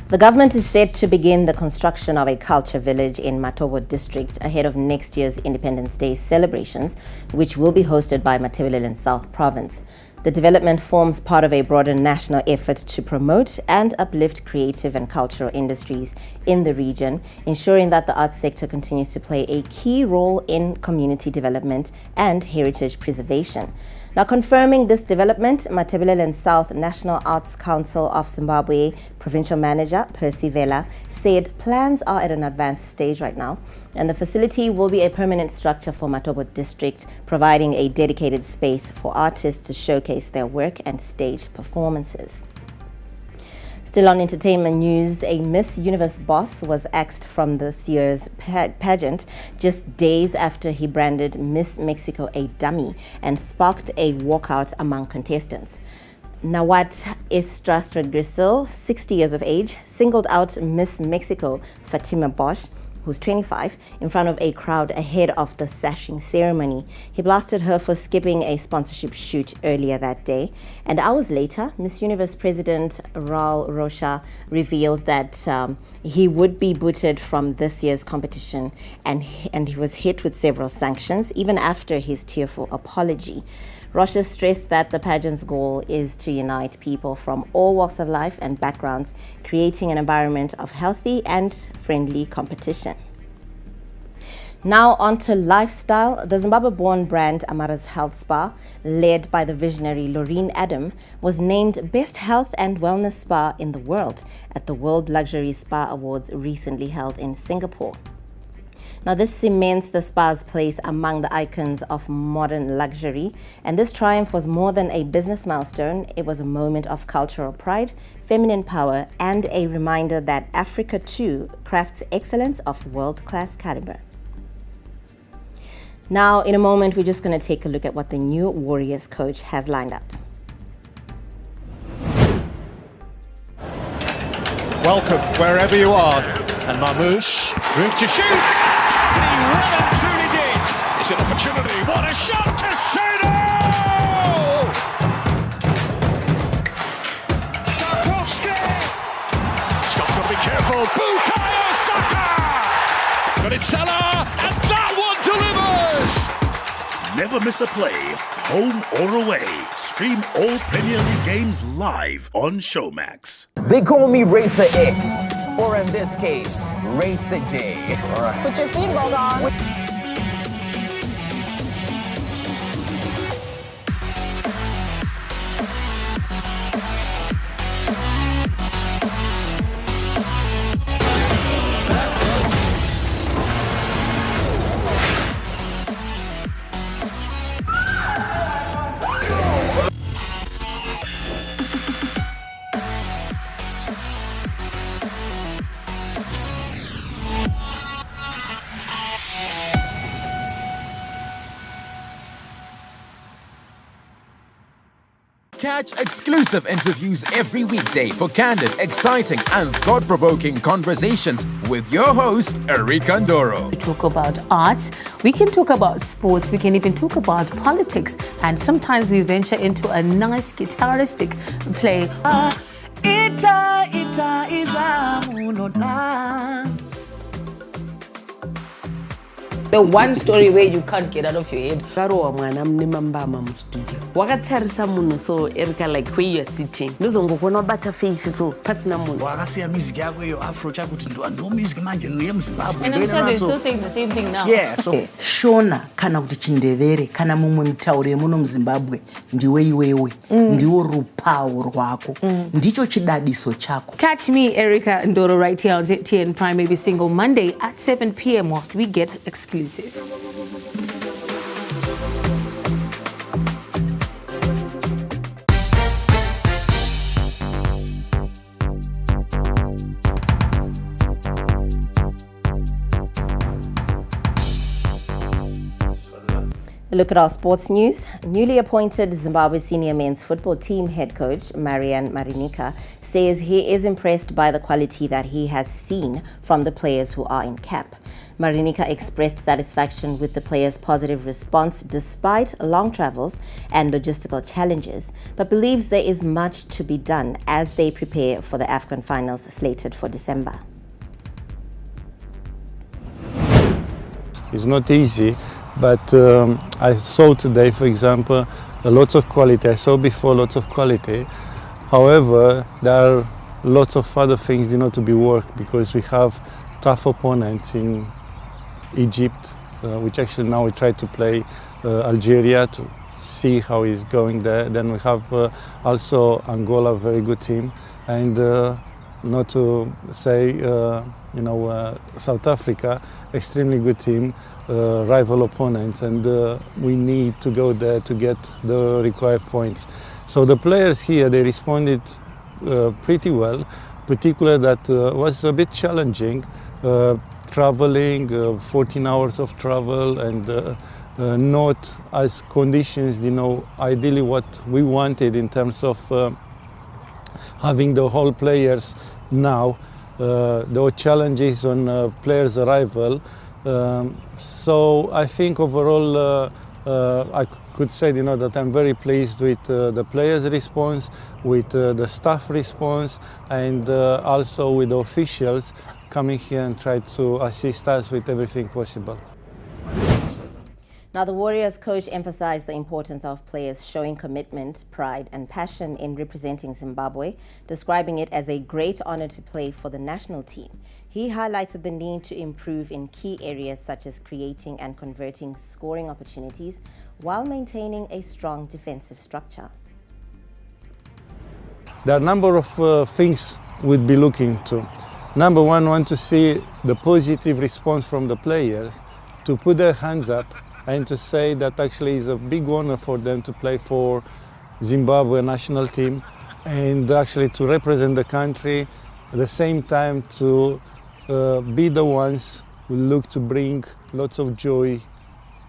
The government is set to begin the construction of a culture village in Matobo district ahead of next year's Independence Day celebrations, which will be hosted by Matabeleland South Province. The development forms part of a broader national effort to promote and uplift creative and cultural industries in the region, ensuring that the arts sector continues to play a key role in community development and heritage preservation. Now, confirming this development, Matabeleland South National Arts Council of Zimbabwe Provincial Manager Percy Vela said plans are at an advanced stage right now, and the facility will be a permanent structure for Matobo district, providing a dedicated space for artists to showcase their work and stage performances. Still on entertainment news, a Miss Universe boss was axed from this year's pageant just days after he branded Miss Mexico a dummy and sparked a walkout among contestants. Nawat Estrasregrisil, 60 years of age, singled out Miss Mexico Fatima Bosch, who's 25, in front of a crowd ahead of the sashing ceremony. He blasted her for skipping a sponsorship shoot earlier that day. And hours later, Miss Universe President Raul Rocha revealed that he would be booted from this year's competition, and he was hit with several sanctions, even after his tearful apology. Rocha stressed that the pageant's goal is to unite people from all walks of life and backgrounds, creating an environment of healthy and friendly competition. Now on to lifestyle. The Zimbabwe-born brand Amara's Health Spa, led by the visionary Laureen Adam, was named Best Health and Wellness Spa in the world at the World Luxury Spa Awards recently held in Singapore. Now, this cements the spa's place among the icons of modern luxury, and this triumph was more than a business milestone. It was a moment of cultural pride, feminine power, and a reminder that Africa too crafts excellence of world-class caliber. Now, in a moment, we're just going to take a look at what the new Warriors coach has lined up. Welcome wherever you are. And Mamouche, room to shoot! He well and truly did. It's an opportunity. What a shot to Shado! Tarkowski! Scott's got to be careful. Bukayo Saka! But it's Salah, and that one delivers! Never miss a play, home or away. Stream all Premier League games live on Showmax. They call me Racer X, or in this case, Racer J. All right. Put your seatbelt on. Catch exclusive interviews every weekday for candid, exciting and thought-provoking conversations with your host, Erika Ndoro. We talk about arts, we can talk about sports, we can even talk about politics, and sometimes we venture into a nice guitaristic play. The one story where you can't get out of your head. Wakatarisa munhu so Erika, like where you are sitting. Ndozongokona bata face so pasina munhu. Wakasiya music yako yo afro chakuti ndo music manje yemuZimbabwe. And I'm sure they're still saying the same thing now. Yeah, so Shona kana kuti chindevere kana mumwe mutauri muno muZimbabwe ndiwe iwewe ndiwo rupawo rwako ndicho chidadiso chako. Catch me, Erika Ndoro, right here on ZTN Prime every single Monday at 7 p.m. whilst we get exclusive. Look at our sports news. Newly appointed Zimbabwe senior men's football team head coach Marian Marinika says he is impressed by the quality that he has seen from the players who are in camp. Marinika expressed satisfaction with the players' positive response despite long travels and logistical challenges, but believes there is much to be done as they prepare for the AFCON finals slated for December. It's not easy, but I saw today, for example, a lot of quality. I saw before lots of quality. However, there are lots of other things to be worked because we have tough opponents in Egypt, which actually now we try to play Algeria to see how it's going there. Then we have also Angola, very good team, and not to say South Africa, extremely good team, rival opponent, and we need to go there to get the required points. So the players here, they responded pretty well, particularly that was a bit challenging, traveling, 14 hours of travel, and not as conditions, ideally what we wanted in terms of having the whole players now. There were challenges on players' arrival. So I think overall I could say that I'm very pleased with the players' response, with the staff response, and also with the officials coming here and try to assist us with everything possible. Now, the Warriors coach emphasized the importance of players showing commitment, pride, and passion in representing Zimbabwe, describing it as a great honor to play for the national team. He highlighted the need to improve in key areas such as creating and converting scoring opportunities while maintaining a strong defensive structure. There are a number of things we'd be looking to. Number one, want to see the positive response from the players to put their hands up and to say that actually it's a big honor for them to play for Zimbabwe national team and actually to represent the country, at the same time to be the ones who look to bring lots of joy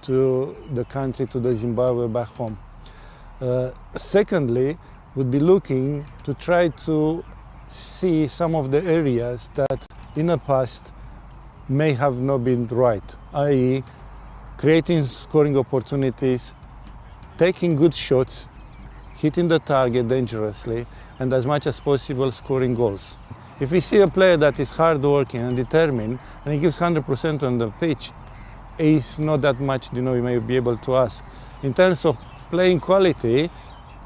to the country, to the Zimbabwe back home. Secondly, would be looking to try to see some of the areas that in the past may have not been right, i.e. creating scoring opportunities, taking good shots, hitting the target dangerously, and as much as possible scoring goals. If we see a player that is hard-working and determined, and he gives 100% on the pitch, it's not that much, we may be able to ask. In terms of playing quality,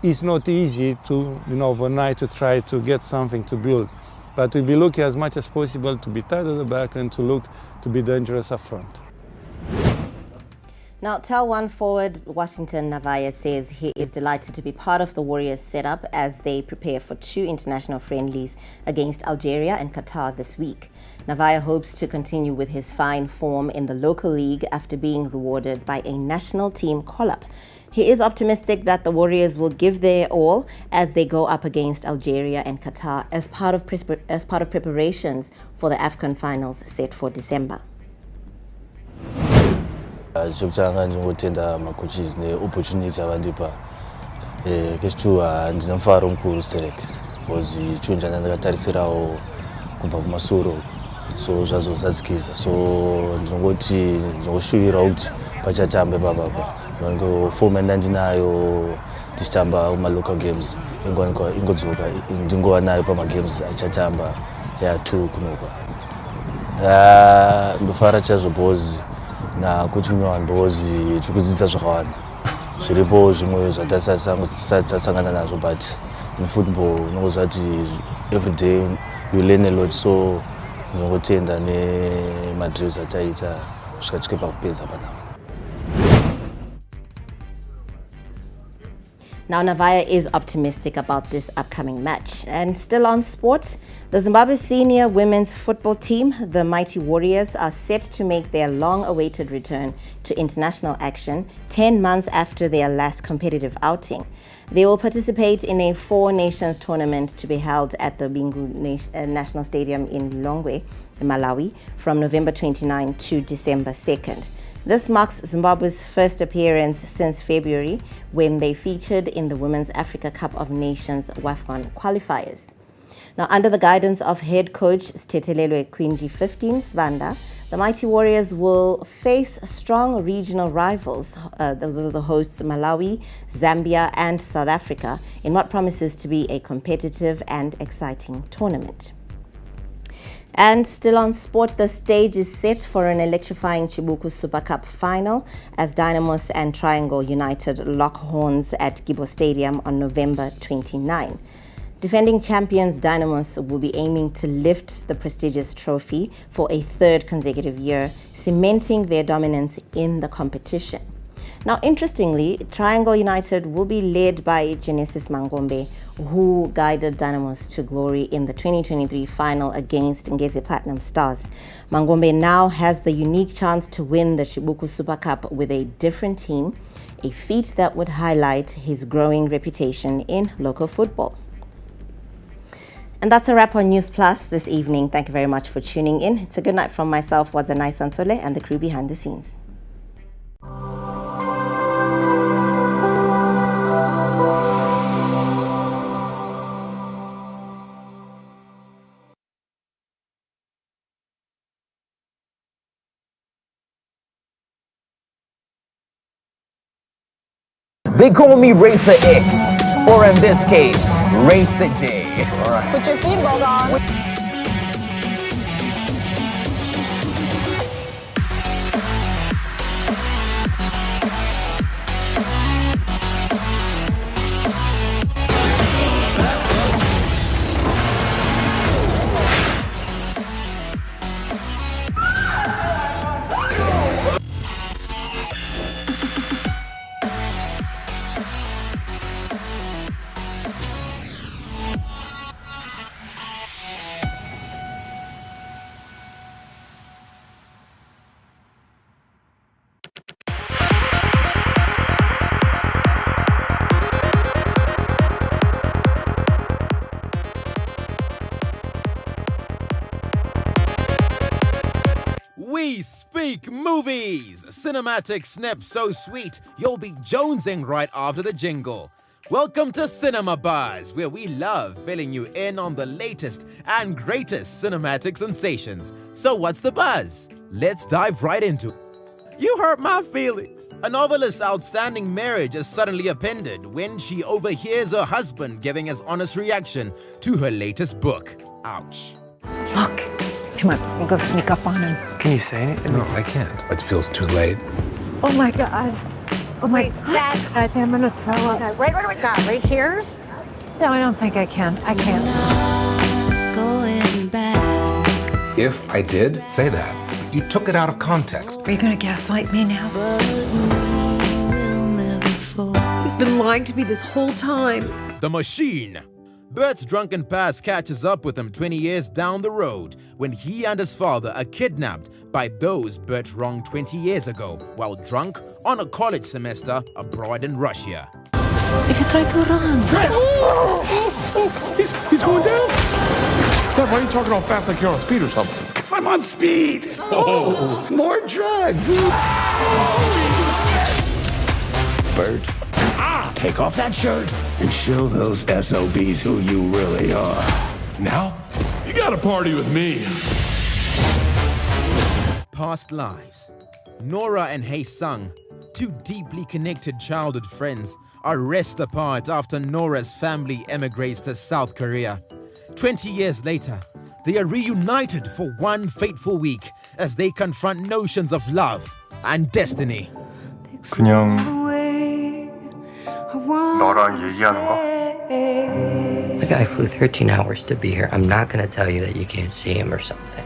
it's not easy to, overnight to try to get something to build. But we'll be looking as much as possible to be tight at the back and to look to be dangerous up front. Now, Tel One forward Washington Navaya says he is delighted to be part of the Warriors setup as they prepare for 2 international friendlies against Algeria and Qatar this week. Navaya hopes to continue with his fine form in the local league after being rewarded by a national team call-up. He is optimistic that the Warriors will give their all as they go up against Algeria and Qatar as part of preparations for the AFCON finals set for December. Chokutanga ndingotenda macoaches neopportunity avandipa kechitu ndine mufaro mukuru stereke because chinhu chandakatarisirawo kubva kumasoro so zvazozadzikisa so ndingoshuvirawo kuti pachatambe papapa fomu yandandinayo tichitamba kumalocal games ingodzoka ndingova nayo pamagames achatamba ya2 kunoka ndofara chaizvo because nakuti munyowani because tikudzidzisa zvakawanda zviripo zvimwe zvatasangana nazvo but in football unongoziva kuti every day you learn a lot so ndingotenda nemadrills ataita kusvika tike pakupedza panapa. Now, Navaya is optimistic about this upcoming match. And still on sport, the Zimbabwe senior women's football team, the Mighty Warriors, are set to make their long-awaited return to international action 10 months after their last competitive outing. They will participate in a 4 nations tournament to be held at the Bingu National Stadium in Lilongwe, Malawi, from November 29 to December 2nd. This marks Zimbabwe's first appearance since February, when they featured in the Women's Africa Cup of Nations WAFCON qualifiers. Now, under the guidance of head coach Stetelelwe Quinji 15 Svanda, the Mighty Warriors will face strong regional rivals, those are the hosts Malawi, Zambia and South Africa, in what promises to be a competitive and exciting tournament. And still on sport, the stage is set for an electrifying Chibuku Super Cup final as Dynamos and Triangle United lock horns at Gibo Stadium on November 29. Defending champions Dynamos will be aiming to lift the prestigious trophy for a 3rd consecutive year, cementing their dominance in the competition. Now, interestingly, Triangle United will be led by Genesis Mangombe, who guided Dynamos to glory in the 2023 final against Ngeze Platinum Stars. Mangombe now has the unique chance to win the Chibuku Super Cup with a different team, a feat that would highlight his growing reputation in local football. And that's a wrap on Newsplus this evening. Thank you very much for tuning in. It's a good night from myself, Wadzanai Sansole, and the crew behind the scenes. They call me Racer X, or in this case, Racer J. All right. Put your seatbelt on. We speak movies! Cinematic snip so sweet, you'll be jonesing right after the jingle. Welcome to Cinema Buzz, where we love filling you in on the latest and greatest cinematic sensations. So what's the buzz? Let's dive right into it. You hurt my feelings. A novelist's outstanding marriage is suddenly upended when she overhears her husband giving his honest reaction to her latest book. Ouch. Look, come on, we'll go sneak up on him. Can you say anything? No, I can't. It feels too late. Oh my God. Oh my God. I think I'm gonna throw up. Okay, wait, God, right here? No, I don't think I can. I can't. Going back. If I did say that, you took it out of context. Are you gonna gaslight me now? He's been lying to me this whole time. The Machine. Bert's drunken past catches up with him 20 years down the road when he and his father are kidnapped by those Bert wronged 20 years ago while drunk on a college semester abroad in Russia. If you try to run. He's going down. Dad, why are you talking all fast like you're on speed or something? Because I'm on speed. Oh, more drugs. Bert, take off that shirt and show those SOBs who you really are. Now, you gotta party with me. Past lives. Nora and Hae Sung, two deeply connected childhood friends, are wrest apart after Nora's family emigrates to South Korea. 20 years later, they are reunited for one fateful week as they confront notions of love and destiny. 그냥 너랑 얘기하는 거? The guy flew 13 hours to be here. I'm not gonna tell you that you can't see him or something.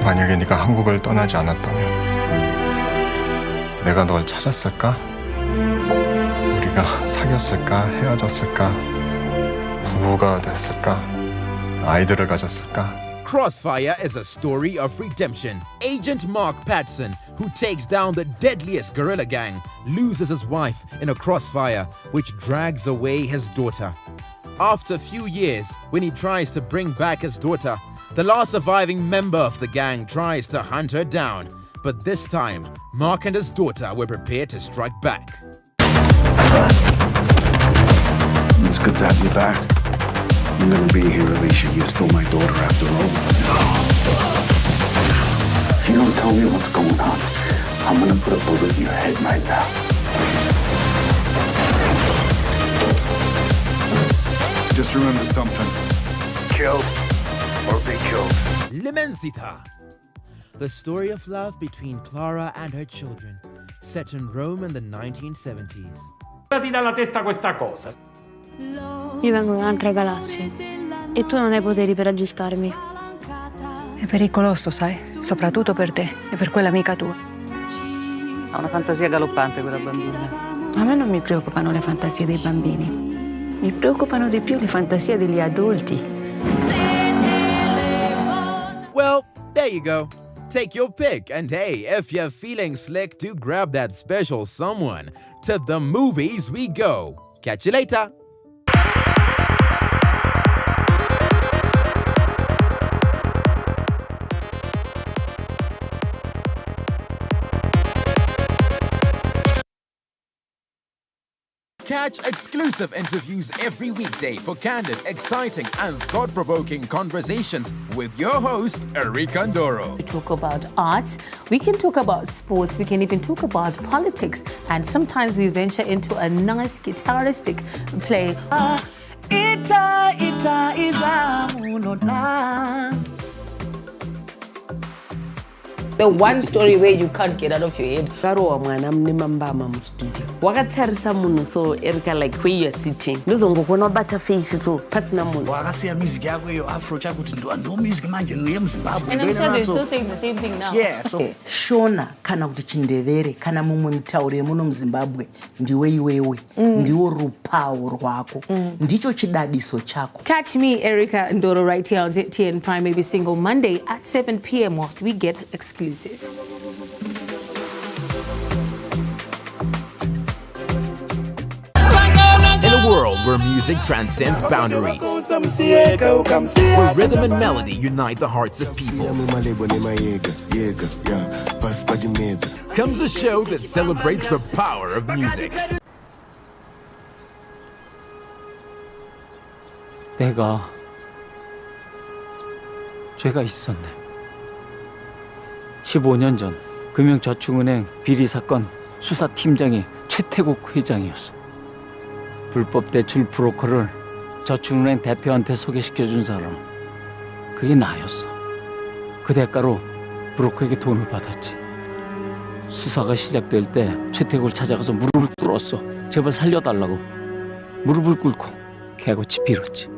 만약에 네가 한국을 떠나지 않았다면 내가 널 찾았을까? 우리가 사귀었을까? 헤어졌을까? 부부가 됐을까? 아이들을 가졌을까? Crossfire is a story of redemption. Agent Mark Patson, who takes down the deadliest guerrilla gang, loses his wife in a crossfire which drags away his daughter. After a few years, when he tries to bring back his daughter, the last surviving member of the gang tries to hunt her down. But this time, Mark and his daughter were prepared to strike back. It's good to have you back. I'm gonna be here, Alicia. You're still my daughter after all. If you don't tell me what's going on, I'm gonna put a bullet in your head right now. Just remember something. Kill or be killed. L'Immensità. The story of love between Clara and her children, set in Rome in the 1970s. Ti dalla testa questa cosa. Io vengo da un'altra galassia e tu non hai poteri per aggiustarmi. È pericoloso, sai? Soprattutto per te e per quell'amica tua. Ha una fantasia galoppante quella bambina. A me non mi preoccupano le fantasie dei bambini. Mi preoccupano di più le fantasie degli adulti. Well, there you go. Take your pick, and hey, if you're feeling slick, do grab that special someone. To the movies we go. Catch you later. Catch exclusive interviews every weekday for candid, exciting, and thought-provoking conversations with your host, Eric Andoro. We talk about arts, we can talk about sports, we can even talk about politics, and sometimes we venture into a nice guitaristic play. The one story where you can't get out of your head. Karo mwana mnimambama mu studio. Wakatarisa munhu so Erica like where you are sitting. Ndozongokona bata face so pasina munhu. Wakasiya music yako iyo afro chakuti ndo music manje yemuZimbabwe. And I'm sure they're still saying the same thing now. Yeah, so Shona kana kuti chindevere kana mumwe mutauri muno muZimbabwe ndiwe iwewe ndiwo rupawo rwako ndicho chidadiso chako. Catch me, Erica Ndoro, right here on ZTN Prime every single Monday at 7 p.m. whilst we get exclusive. In a world where music transcends boundaries. Where rhythm and melody unite the hearts of people. Comes a show that celebrates the power of music. 내가 죄가 있었네. 15년 전 금융저축은행 비리 사건 수사팀장이 최태국 회장이었어. 불법 대출 브로커를 저축은행 대표한테 소개시켜준 사람, 그게 나였어. 그 대가로 브로커에게 돈을 받았지. 수사가 시작될 때 최태국을 찾아가서 무릎을 꿇었어. 제발 살려달라고. 무릎을 꿇고 개고치 빌었지.